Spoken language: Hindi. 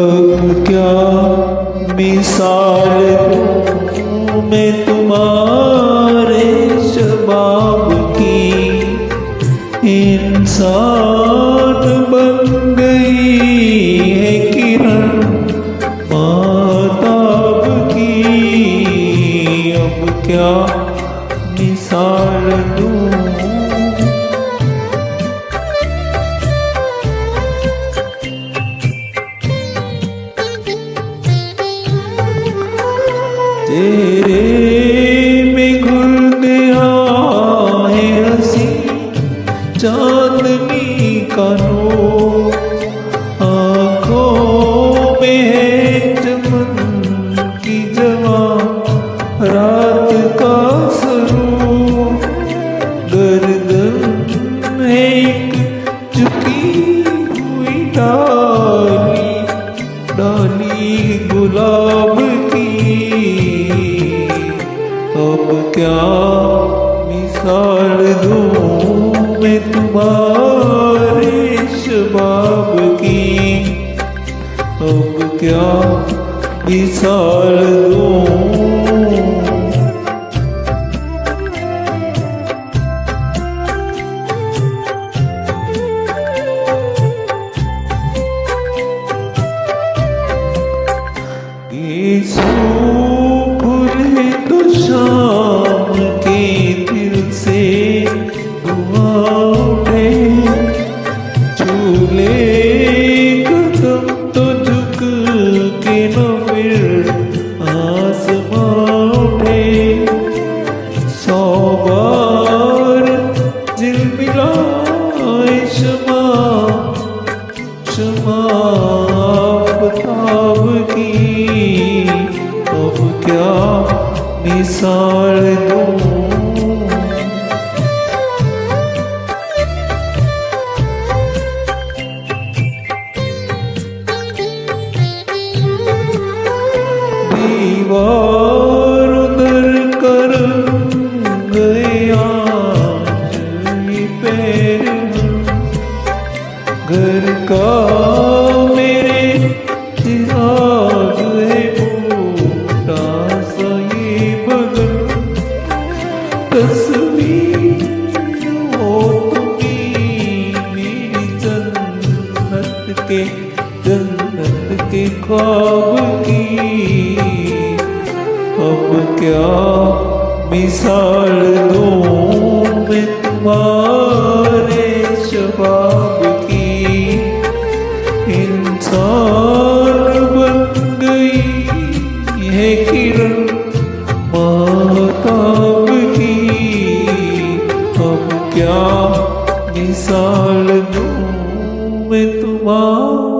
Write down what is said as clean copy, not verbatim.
अब क्या मिसाल दूं मैं तुम्हारे शबाब की। इंसान बन गई है किरण माताब की। अब क्या मिसाल दूं। तेरे में घुल गया है हंसी चांदनी का नूर। आँखों में है चमन की जवां रात का सरूर। गर्दन है एक झुकी हुई डाली, डाली गुलाब की। अब क्या मिसाल दूं मैं तुम्हारे शबाब की। अब क्या मिसाल दूं। फूले तो शाम के दिल से दुआ उठे। झूले कदम तो झुक के न फिर आसमां उठे। 100 बार झिलमिलाए शमा, शमा आफताब की। अब क्या मिसाल दूं। दीवार उधर कर गए आज ये पैर। घर का मेरे चिराग है टूटा सा ये बगल। तस्वीर हो तुम्ही मेरी जन्नत के ख्वाब की। अब क्या मिसाल दूं मैं तुम्हारे शबाब की। इंसान बन गई है किरण माताब की। अब क्या मिसाल दूं मैं तुम्हारे